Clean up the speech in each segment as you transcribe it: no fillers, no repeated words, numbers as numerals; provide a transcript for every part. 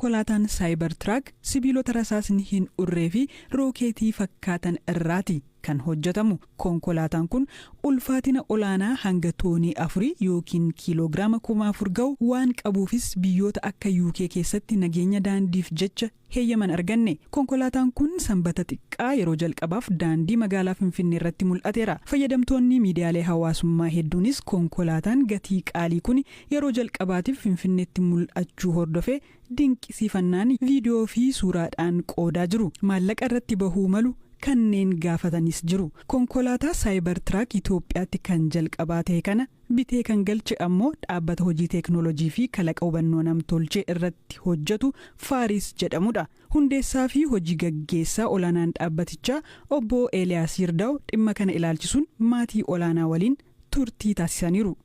konkolaataan Cybertruck sibiilota rasaasni hin urree fi rookeetii fakkaatan irraati kan hojjetamu. Konkolaataan kun ulfaatina olaanaa hanga toonii 4 yookiin kiiloogiraama 4,000 ga'u waan qabuufis biyyoota akka UK keessatti nageenya daandiif jecha heeyyaman arganne. Konkolaataan kun sanbata xiqqaa yeroo jalqabaaf daandii magaalaa Finfinnee irratti mul'ateera. Fayyadamtoonni miidiyaalee hawaasummaa hedduunis konkolaataan gatii qaalii kun yeroo jalqabaatiif Finfinneetti mul'achuu hordofee dinqisiifannaan viidiyoo fi suuraadhaan qoodaa jiru. Maallaqa irratti bahuu malu kanneen gaafatanis jiru. Konkolaataa Cybertruck Itoophiyaatti kan jalqabaa ta'e kana bitee kan galche ammoo dhaabbata hojii teeknooloojii fi kalaqa hubannoo namtolchee irratti hojjetu Faaris jedhamudha. Hundeessaa fi hojii gaggeessaa olaanaan dhaabbatichaa obbo Eeliyaas Yirdaa'u dhimma kana ilaalchisuun maatii olaanaa waliin turtii taasisaniiru.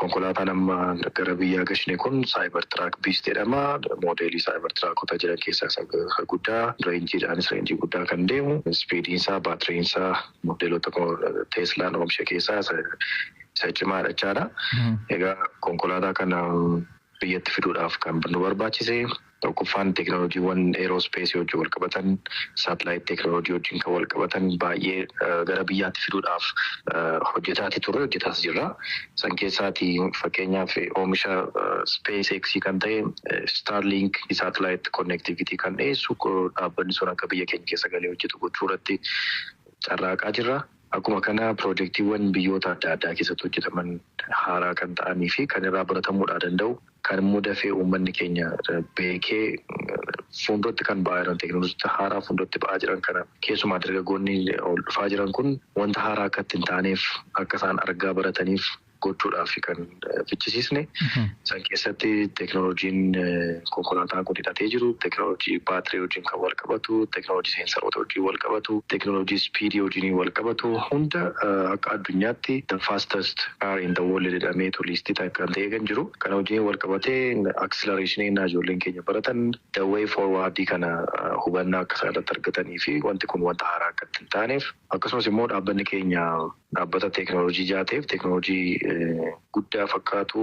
Konkolaataan amma gara biyyaa gashne kun Cybertruck Beast jedhama. Moodeelii Cybertruckota jiran keessaa isa guddaa, reenjiidhaanis reenjii guddaa kan deemu, spiidiinsaa, baatiriinsaa moodeelota Teeslaan oomisha keessaa isa cimaadha jechaadha. Egaa konkolaataa kana biyyatti fiduudhaaf kan nu barbaachise tokkoffaan teeknooloojiiwwan eeroospeesii wajjin wal qabatan, saatalaayit teeknooloojii wajjin kan wal qabatan baay'ee gara biyyaatti fiduudhaaf hojjetaati ture, hojjetaas jirra. San keessaati fakkeenyaaf oomisha SpaceX kan ta'e Starlink saatalaayit connectivity kan dhiyeessu dhaabbanni sun akka biyya keenya keessa galee hojjetu gochuu irratti carraaqaa jirra. Akkuma kana piroojeektiiwwan biyyoota adda addaa keessatti hojjetaman haaraa kan ta'anii fi kan irraa baratamuudhaa danda'u kan immoo dafee uummanni keenya beekee fuulduratti kan ba'aa jiran teeknooloojii haaraa fuulduratti ba'aa jiran kana keessumaa dargaggoonni ol dhufaa jiran kun wanta haaraa akka ittiin taaneef akka isaan argaa barataniif gochuudhaaf kan fichisiisne. San keessatti teeknooloojiin konkolaataan kun hidhatee jiru, teeknooloojii baatirii wajjin kan wal qabatu, teeknooloojii seensaroota wajjin wal qabatu, teeknooloojii spiidii wajjin wal qabatu hunda akka addunyaatti the fastest car in the world jedhamee liistii kan ta'e kan jiru. Kana wajjin wal qabatee acceleration ijoolleen keenya baratan the way forward kana hubannaa akka isaan irratti argatanii fi wanti kun wanta haaraa akka ittiin taaneef akkasumas immoo dhaabbanni keenya dhaabbata teeknooloojii jaateef teeknooloojii guddaa fakkaatu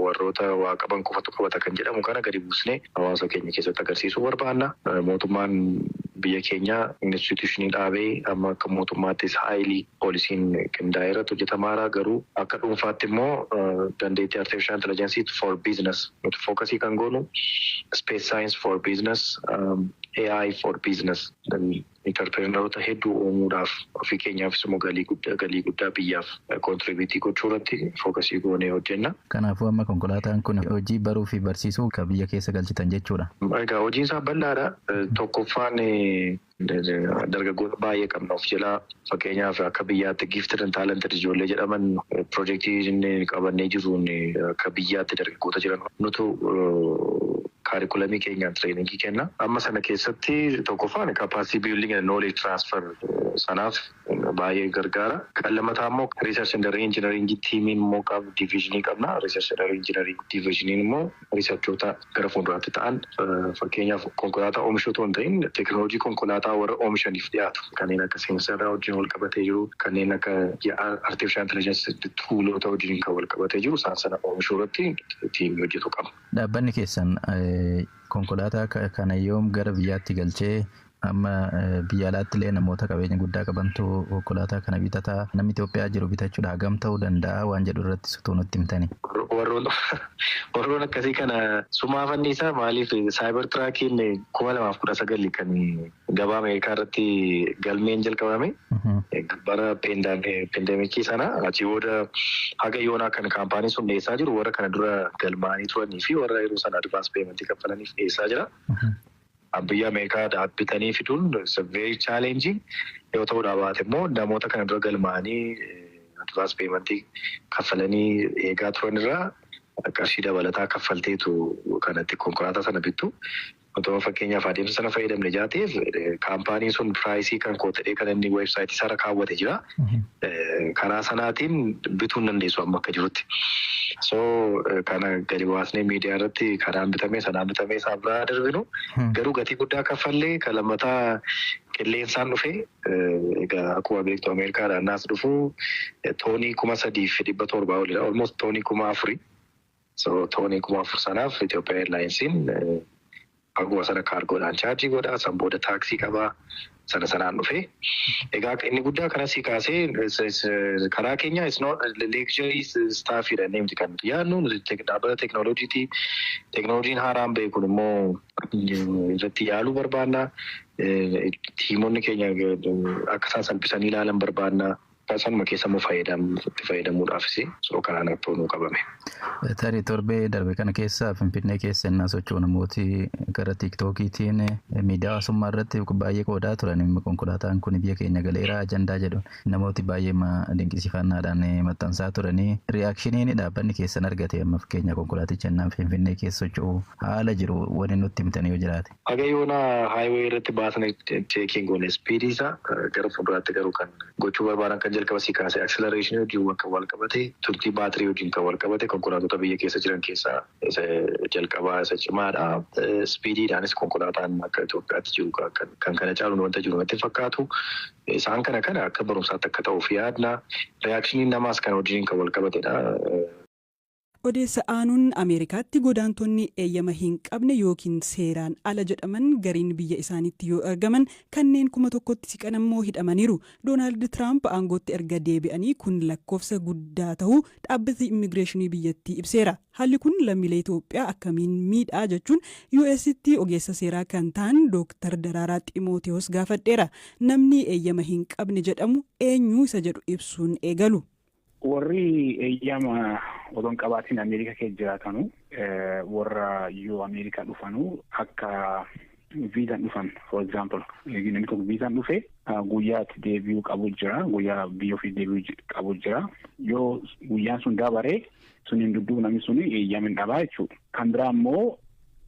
warroota waa qaban qofatu qabata kan jedhamu kana gadi buusnee hawaasa keenya keessatti agarsiisuu barbaanna. Mootummaan biyya keenya instituushinii dhaabee amma akka mootummaattis haayilii poolisiin qindaa'ee irratti hojjetamaadha. Garuu akka dhuunfaatti immoo dandeettii artificial intelligence for business nuti fookasii kan goonu space science for business, AI for business interpreneroota hedduu uumuudhaaf ofii keenyaafis immoo galii guddaa biyyaaf kontribiitii gochuu irratti fookasii goonee hojjenna. Kanaafuu amma konkolaataan kun hojii baruu fi barsiisuu kan biyya keessa galchitan jechuudha. Egaa hojiin isaa bal'aadha. Tokkoffaan dargaggoota baay'ee qabna of jalaa fakkeenyaaf akka biyyaatti gifted and talented ijoollee jedhaman piroojeektii qabannee jiruun akka biyyaatti dargaggoota jiran nutu kaarikulamii keenyaan tireeningii kenna. Amma sana keessatti tokkoffaan capacity building and knowledge transfer sanaaf baay'ee gargaara. Kan lammataa immoo research and engineering tiimiin immoo qabu divisionii qabna. Research and engineering divisioniin immoo riisarchoota gara fuulduraatti ta'an fakkeenyaaf konkolaataa oomishuu otoo hin ta'in teeknooloojii konkolaataa warra oomishaniif dhiyaatu kanneen akka seensaraa wajjin wal qabatee jiru, kanneen akka artificial intelligence tuuloota wajjin kan wal qabatee jiru isaan sana oomishuu irratti tiimii hojjetu qaba. Dhaabbanni keessan konkolaataa kana yoom gara biyyaatti galchee amma biyya alaatti illee namoota qabeenya guddaa qabantu konkolaataa kana bitataa namni Itoophiyaa jiru bitachuudha hagam ta'uu danda'a waan jedhu irratti sutuu nutti himtani. Warroon akkasii kana sumaafanni isaa maaliif Cybertruckiin 2019 kan gabaa Ameerikaa irratti galmeen jalqabame bara pendeemikii sana achii booda haga yoonaa kan kaampaanii sun dhiyeessaa jiru warra kana dura galmaanii turanii fi warra yeroo sana advance payment kaffalaniif dhiyeessaa jira. Biyya Ameerikaa dhaabbatanii fiduun very challenging yoo ta'uudha baate immoo namoota kana dura galmaanii advance payment kaffalanii eegaa turan irraa qarshii dabalataa kaffalteetu kanatti konkolaataa sana bittu. Otoo fakkeenyaaf adeemsa sana fayyadamne jaateef kaampaaniin sun piraayisii kan kootadhee kan inni weebsaayitii isaarra kaawwate jira. Karaa sanaatiin bituu hin dandeessu amma akka jirutti. So kana gadi baasnee miidiyaa irratti kanaan bitamee sanaan bitamee isaan biraa darbinu garuu gatii guddaa kaffallee kan lammataa qilleensaan dhufe egaa akkuma beektu Ameerikaadhaan naas dhufu toonii 3,700 olidha. Almost toonii 4,000. So toonii 4,000 sanaaf Ethiopian Airlinesiin Akkuma sana kaargoodhaan chaarjii godhaa, san booda taaksii qabaa, sanaan dhufee. Egaa inni guddaa kanasii kaasee karaa keenya leekcharii staafiidha neemti kan yaadnu dhaabbata teekinooloojiiti. Teekinooloojiin haaraan bahe kun immoo irratti yaaluu barbaanna. Tiimonni keenya akka isaan salphisanii ilaalan barbaanna. Sanuma keessa immoo fayyadamuudhaafis kanaan appoonuu qabame. Tarii torbee darbe kana keessa Finfinnee keessa innaa socho'u namooti gara tiiktookiitiin miidiyaa hawaasummaa irratti baay'ee qoodaa turan. Konkolaataan kun biyya keenya galeera ajandaa jedhu namooti baay'ee dinqisiifannaadhaan maxxansaa turanii. Riyaakshiniin dhaabbanni keessan argate amma fakkeenya konkolaaticha innaa Finfinnee keessa socho'u haala jiru wanni nutti himtanii yoo jiraate. Hagayyoona haayiwee irratti baasan cheekiin goone ispiidii isaa gara fuulduraatti garuu kan gochuu barbaadan kan jalqaba si kaasee akselereeshinii wajjin kan wal qabate turtii baatirii wajjin kan wal qabate konkolaattota biyya keessa jiran keessaa isa jalqabaa isa cimaadha. Ispiidiidhaanis konkolaataan akka Itoophiyaatti jiru kan kana caaluun wanta jiru natti fakkaatu. Isaan kana akka barumsaatti akka ta'uuf yaadna. Riyaakshiniin namaas kan wajjin kan wal qabatedha. Odeessa aanuun Ameerikaatti godaantonni eeyyama hin qabne yookiin seeraan ala jedhaman gariin biyya isaaniitti yoo argaman kanneen 1,000tti siqan immoo hidhamaniiru. Doonaald Tiraamp aangootti erga deebi'anii kun lakkoofsa guddaa ta'uu dhaabbati immigireeshinii biyyattii ibseera. Haalli kun lammiilee Itoophiyaa akkamiin miidhaa jechuun US'tti ogeessa seeraa kan ta'an Dooktar Daraaraa Ximootewoos gaafadheera. Namni eeyyama hin qabne jedhamu eenyu isa jedhu ibsuun eegalu. Warri eeyyama odoo hin qabaatiin Ameerikaa keessa jiraatanu warra yoo Ameerikaa dhufanu akka viizaan dhufan for example namni tokko viizaan dhufe guyyaatti deebi'uu qabu jira, guyyaa biyya ofii deebi'uu qabu jira. Yoo guyyaan sun dabaree suniin dudduuba namni suni eeyyama hin dhabaa jechuudha. Kan biraa immoo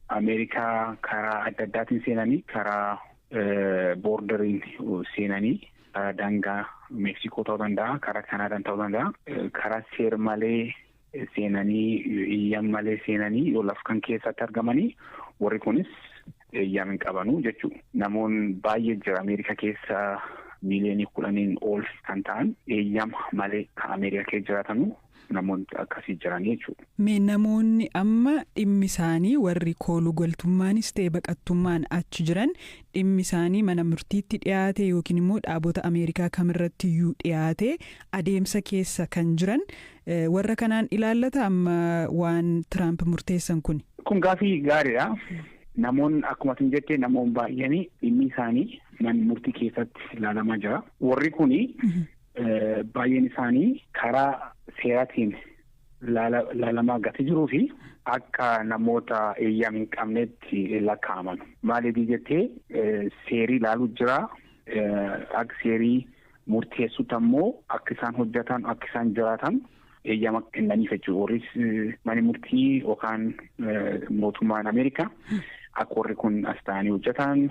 Ameerikaa karaa adda addaatiin seenanii karaa boorderiin seenanii daangaa Meeksikoo ta'uu danda'a, karaa Kanaadaan ta'uu danda'a, karaa seer malee seenanii eeyyama malee seenanii yoo lafa kan keessatti argamanii warri kunis eeyyama hin qabanu jechuudha. Namoonni baay'ee jira Ameerikaa keessa miiliyoonii 10 ol kan ta'an eeyyama malee kan Ameerikaa keessa jiraatanu namoonni akkasii jiran jechuudha. Mee namoonni amma dhimmi isaanii warri kooluu galtummaanis ta'e baqattummaan achi jiran dhimmi isaanii mana murtiitti dhiyaate yookiin immoo dhaabota Ameerikaa kamirratti iyyuu dhiyaate adeemsa keessa kan jiran warra kanaan ilaallata amma waan Tiraamp murteessan kun. Kun gaafii gaariidha. Namoonni akkuma isin jettee namoonni baay'een dhimmi isaanii mana murtii keessatti ilaalamaa jira. Warri kuni baay'een isaanii karaa seeraatiin laalamaa gati jiruu fi akka namoota eeyyama hin qabnetti lakkaa'aman. Maaliif jettee seerii ilaaluu jira. Akka seerii murteessuutti ammoo akka isaan hojjetan akka isaan jiraatan eeyyama kennaniif jechuudha. Warris mana murtii yookaan mootummaan Ameerikaa akka warri kun as ta'anii hojjetan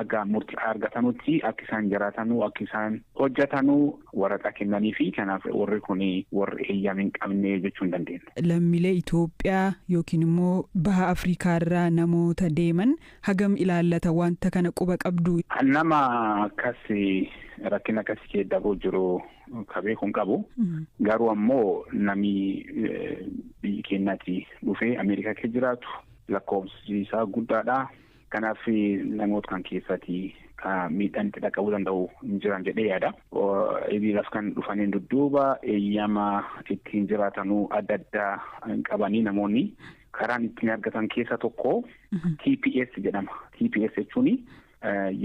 akka murtii argatanutti akka isaan jiraatanu akka isaan hojjetanu waraqaa kennanii fi kanaaf warri kun warri eeyyama hin qabne jechuu hin dandeenya. Lammiilee Itoophiyaa yookiin immoo baha Afrikaa irraa namoota deeman hagam ilaallata wanta kana quba qabdu. Nama akkas rakkina akkasii keessa daboo jiru kabee kun qabu. Garuu ammoo namni biyya keenyatti dhufee Ameerikaa keessa jiraatu lakkoofsi isaa guddaadha. Kanaaf namoota kan keessatti miidhaan itti dhaqqabuu danda'u hin jiran jedhee yaada. Ebiiraaf kan dhufaniin dudduuba eeyyama ittiin jiraatanuu adda addaa qabanii namoonni karaan ittiin argatan keessa tokko TPS jedhama. TPS jechuun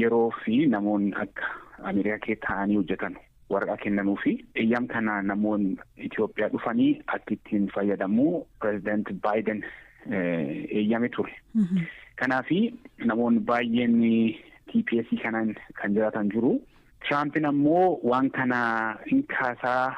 yeroo fi namoonni akka Ameerikaa keessa taa'anii hojjetan waraqaa kennanuu fi eeyyama kana namoonni Itoophiyaa dhufanii akka ittiin fayyadamu pirezidaanti Baayiden eeyyame ture. Kanaafi namoonni baay'een TPS kanaan kan jiraatan jiru. Tiraampiin ammoo waan kana hin kaasaa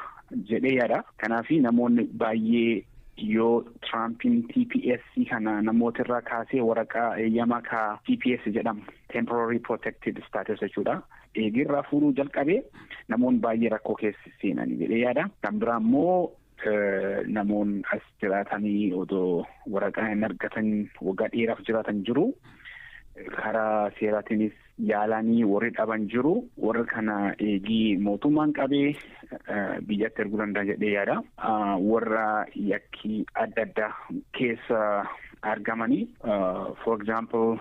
jedhee yaada. Kanaafi namoonni baay'ee yoo Tiraampiin TPS kana namoota irraa kaasee waraqaa eeyyamaa ka TPS jedhamu temporary protected status jechuudha. Eegirraa fuudhuu jalqabee namoonni baay'ee rakkoo keessa seenanii jedhee yaada. Kan biraa ammoo namoonni as jiraatanii odoo waraqaa hin argatan waggaa dheeraaf jiraatan jiru. Karaa seeraatiinis yaalanii warri dhaban jiru. Warra kana eegii mootummaan qabee biyyatti erguu danda'a jedhee yaada. Warra yakkii adda addaa keessa argamanii for example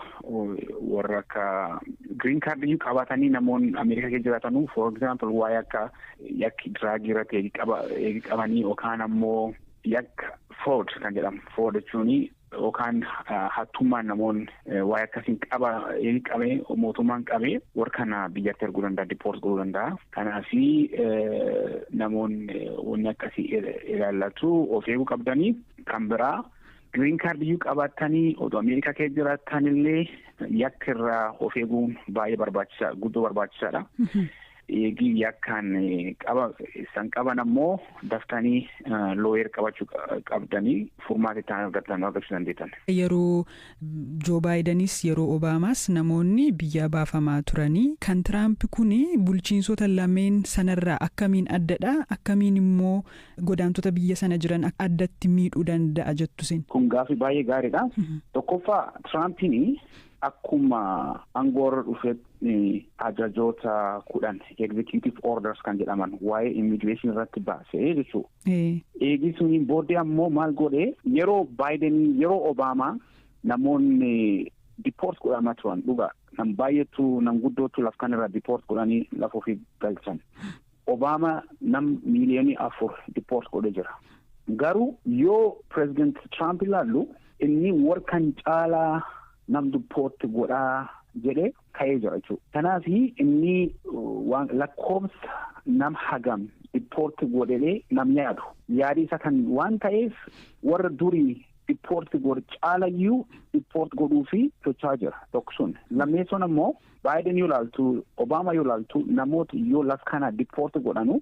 warra akka green card iyyuu qabatanii namoonni Ameerikaa keessa jiraatanu for example waa'ee akka yakki diraagii irratti qabanii yookaan ammoo yakka fraud kan jedhamu fraud jechuun yookaan hattummaan namoonni waa'ee akkasiin qabee mootummaan qabee warra kana biyyatti erguu danda'a dipoort godhuu danda'a. Kanaafi namoonni wanni akkasii ilaallatu of eeguu qabdanii kan biraa green card iyyuu qabatanii odoo Ameerikaa keessa jiraatanillee yakka irraa of eeguun baay'ee guddoo barbaachisaadha. Eegii yakkaan isaan qaban ammoo daftanii looyer qabachuu qabdanii furmaata itti argachuu dandeettan. Yeroo Joo Baayidenis yeroo Obaamaas namoonni biyya baafamaa turanii kan Tiraamp kun bulchiinsota lameen sanarraa akkamiin addadha akkamiin immoo godaantota biyya sana jiran addatti miidhuu danda'a jettusin. Kun gaaffii baay'ee gaariidha. Tokkoffaa Tiraampiin akkuma aangoorra dhufetti ajajoota 10 executive orders kan jedhaman waa'ee immigration irratti baasee jechuudha. Eegisuun booddee ammoo maal godhee yeroo Baayiden yeroo Obaamaa namoonni dipoort godhamaa turan dhugaa nam baay'eetu nam guddootu laf kanarra dipoort godhanii lafa ofii galchan. Obaamaa nam miiliyoonii 4 dipoort godhee jira. Garuu yoo President Trump ilaallu inni warra kan caalaa nam dipoort godhaa jedhee ka'ee jira jechuudha. Kanaaf inni lakkoofsa nam hagam dipoort godhee nam yaadi isa kan waan ta'eef warra durii dipoort godhe caalayyuu dipoort godhuu fi socho'aa jira tokko sun. Lammeessoon ammoo Baayiden yoo ilaaltu Obaamaa yoo ilaaltu namoota yoo laf kana dipoort godhanu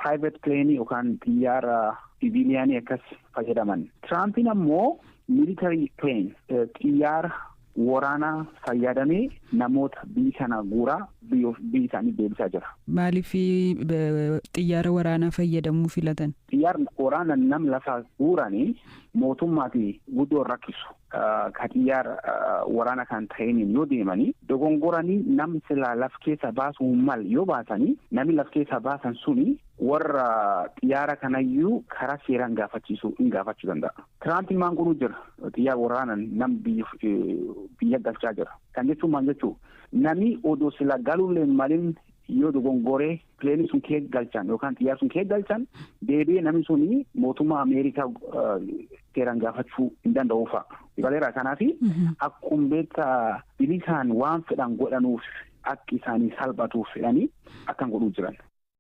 private plane yookaan xiyyaara siviiliyaanii akkas fayyadaman. Tiraampiin ammoo military plane xiyyaara waraanaa fayyadamee namoota biyya sana guuraa biyya isaanii deebisaa jira. Maaliif xiyyaara waraanaa fayyadamuu filatan? Xiyyaarri waraanaa nam lafa guuranii mootummaati guddoo rakkisu. Ka xiyyaara waraana kan ta'een yoo deemanii dogongoranii nam sila laf keessa baasuu mal yoo baasanii nami laf keessa baasan suni warra xiyyaara kanayyuu karaa seeraan gaafachuu danda'a. Tiraampiin maal godhuu jira xiyyaara waraanaan nam biyya galchaa jira. Kan jechuun maal jechuu nami odoo sila galuullee malin yoo dogongoree pileenii sun kee galchan yookaan xiyyaara sun kee galchan deebi'ee namni suni mootummaa Ameerikaa seeraan gaafachuu hin danda'u fa'a. Ibaleera kanaafi akkuma beektaa bilisaan waan fedhan godhanuuf akka isaanii salphatuuf fedhanii akkan godhuu jiran.